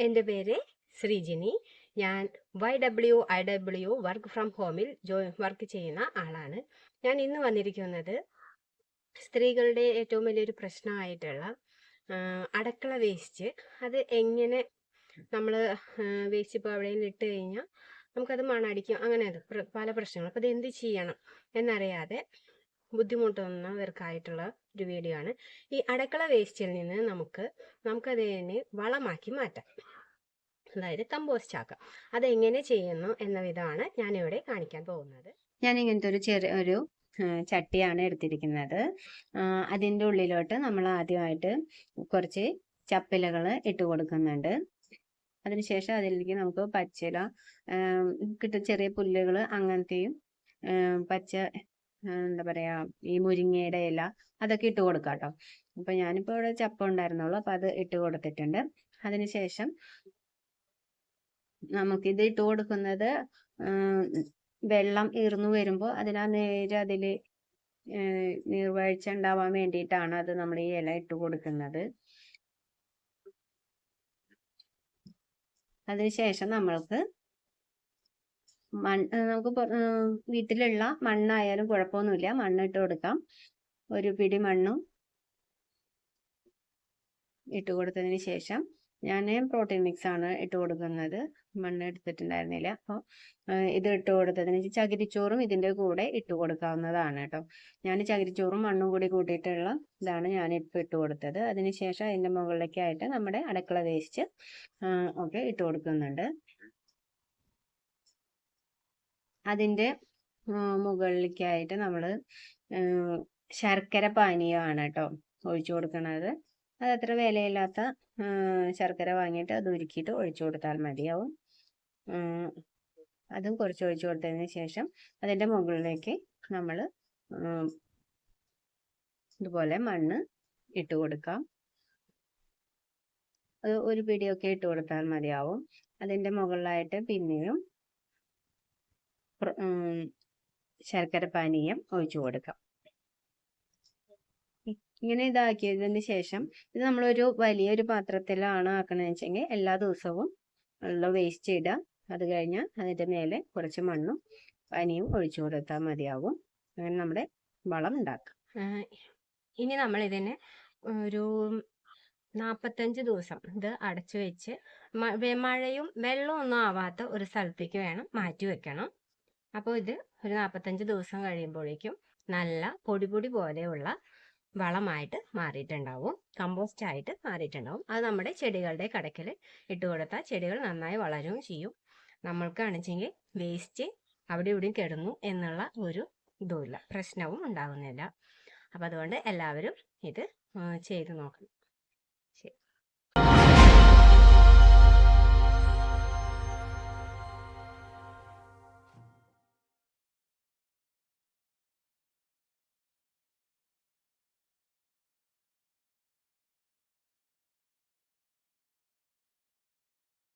എൻ്റെ പേര് ശ്രീജിനി. ഞാൻ YWIW വർക്ക് ഫ്രം ഹോമിൽ വർക്ക് ചെയ്യുന്ന ആളാണ്. ഞാൻ ഇന്ന് വന്നിരിക്കുന്നത് സ്ത്രീകളുടെ ഏറ്റവും വലിയൊരു പ്രശ്നമായിട്ടുള്ള അടുക്കള വേസ്റ്റ്. അത് എങ്ങനെ നമ്മൾ വേസ്റ്റ് ഇപ്പോൾ എവിടെയെങ്കിലും ഇട്ട് കഴിഞ്ഞാൽ നമുക്കത് മണടിക്കും, അങ്ങനെ പല പ്രശ്നങ്ങൾ. അപ്പോൾ അത് എന്ത് ചെയ്യണം എന്നറിയാതെ ബുദ്ധിമുട്ടുന്നവർക്കായിട്ടുള്ള ഒരു വീഡിയോ ആണ്. ഈ അടുക്കള വേസ്റ്റിൽ നിന്ന് നമുക്കതിനെ വളമാക്കി മാറ്റാം, അതായത് കമ്പോസ്റ്റ് ആക്കാം. അതെങ്ങനെ ചെയ്യുന്നു എന്ന വിധമാണ് ഞാനിവിടെ കാണിക്കാൻ പോകുന്നത്. ഞാൻ ഇങ്ങനത്തെ ഒരു ചെറിയൊരു ചട്ടിയാണ് എടുത്തിരിക്കുന്നത്. അതിൻ്റെ ഉള്ളിലോട്ട് നമ്മൾ ആദ്യമായിട്ട് കുറച്ച് ചപ്പിലകൾ ഇട്ട് കൊടുക്കുന്നുണ്ട്. അതിനുശേഷം അതിലേക്ക് നമുക്ക് പച്ചില കിട്ടും, ചെറിയ പുല്ലുകൾ അങ്ങനത്തെയും പച്ച എന്താ പറയാ, ഈ മുരിങ്ങയുടെ ഇല അതൊക്കെ ഇട്ട് കൊടുക്കാം കേട്ടോ. അപ്പൊ ഞാനിപ്പോൾ ഇവിടെ ചപ്പ ഉണ്ടായിരുന്നുള്ളൂ, അപ്പൊ അത് ഇട്ട് കൊടുത്തിട്ടുണ്ട്. അതിനുശേഷം നമുക്കിത് ഇട്ട് കൊടുക്കുന്നത് വെള്ളം ഈർന്നു വരുമ്പോൾ നേരെ അതിൽ നീർവാഴ്ച ഉണ്ടാവാൻ വേണ്ടിയിട്ടാണ് അത് നമ്മൾ ഈ ഇല ഇട്ട് കൊടുക്കുന്നത്. അതിനുശേഷം നമുക്ക് നമുക്ക് വീട്ടിലുള്ള മണ്ണായാലും കുഴപ്പമൊന്നുമില്ല, മണ്ണിട്ട് കൊടുക്കാം. ഒരു പിടി മണ്ണും ഇട്ട് കൊടുത്തതിന് ശേഷം ഞാൻ പ്രോട്ടീൻ മിക്സ് ആണ് ഇട്ട് കൊടുക്കുന്നത്. മണ്ണ് എടുത്തിട്ടുണ്ടായിരുന്നില്ല, അപ്പോൾ ഇത് ഇട്ട് കൊടുത്തതിന് ചകിരിച്ചോറും ഇതിൻ്റെ കൂടെ ഇട്ട് കൊടുക്കാവുന്നതാണ് കേട്ടോ. ഞാൻ ചകിരിച്ചോറും മണ്ണും കൂടി കൂട്ടിയിട്ടുള്ള ഇതാണ് ഞാൻ ഇപ്പോൾ ഇട്ട് കൊടുത്തത്. അതിനുശേഷം അതിൻ്റെ മുകളിലേക്കായിട്ട് നമ്മുടെ അടുക്കള വേസ്റ്റ് ഒക്കെ ഇട്ട് കൊടുക്കുന്നുണ്ട്. അതിൻ്റെ മുകളിലേക്കായിട്ട് നമ്മൾ ശർക്കര പാനീയമാണ് കേട്ടോ ഒഴിച്ചു കൊടുക്കുന്നത്. അതത്ര വിലയില്ലാത്ത ശർക്കര വാങ്ങിയിട്ട് അത് ഉരുക്കിയിട്ട് ഒഴിച്ചു കൊടുത്താൽ മതിയാവും. അതും കുറച്ച് ഒഴിച്ചു കൊടുത്തതിന് ശേഷം അതിൻ്റെ മുകളിലേക്ക് നമ്മൾ ഇതുപോലെ മണ്ണ് ഇട്ട് കൊടുക്കാം. അത് ഒരു പിടിയൊക്കെ ഇട്ട് കൊടുത്താൽ മതിയാവും. അതിൻ്റെ മുകളിലായിട്ട് പിന്നെയും ശർക്കര പാനീയം ഒഴിച്ചു കൊടുക്കാം. ഇങ്ങനെ ഇതാക്കിയതിന് ശേഷം ഇത് നമ്മളൊരു വലിയൊരു പാത്രത്തിലാണ് ആക്കണമെന്ന് വെച്ചെങ്കിൽ എല്ലാ ദിവസവും ഉള്ള വേസ്റ്റ് ഇടുക. അത് കഴിഞ്ഞാൽ അതിൻ്റെ മേലെ കുറച്ച് മണ്ണും പനിയും ഒഴിച്ചു കൊടുത്താൽ മതിയാവും. അങ്ങനെ നമ്മുടെ വളം ഉണ്ടാക്കാം. ഇനി നമ്മൾ ഇതിനെ ഒരു 45 ദിവസം ഇത് അടച്ചു വെച്ച് മഴയും വെള്ളവും ഒന്നും ആവാത്ത ഒരു സ്ഥലത്തേക്ക് വേണം മാറ്റി വെക്കണം. അപ്പോൾ ഇത് ഒരു 45 ദിവസം കഴിയുമ്പോഴേക്കും നല്ല പൊടി പോലെയുള്ള വളമായിട്ട് മാറിയിട്ടുണ്ടാവും, കമ്പോസ്റ്റ് ആയിട്ട് മാറിയിട്ടുണ്ടാവും. അത് നമ്മുടെ ചെടികളുടെ കടയ്ക്കൽ ഇട്ട് കൊടുത്താൽ ചെടികൾ നന്നായി വളരുകയും ചെയ്യും. നമ്മൾക്കാണെച്ചെങ്കിൽ വേസ്റ്റ് അവിടെ ഇവിടെയും കിടന്നു എന്നുള്ള ഒരു ഇതുമില്ല, പ്രശ്നവും ഉണ്ടാകുന്നില്ല. അപ്പം അതുകൊണ്ട് എല്ലാവരും ഇത് ചെയ്ത് നോക്കണം. ശരി.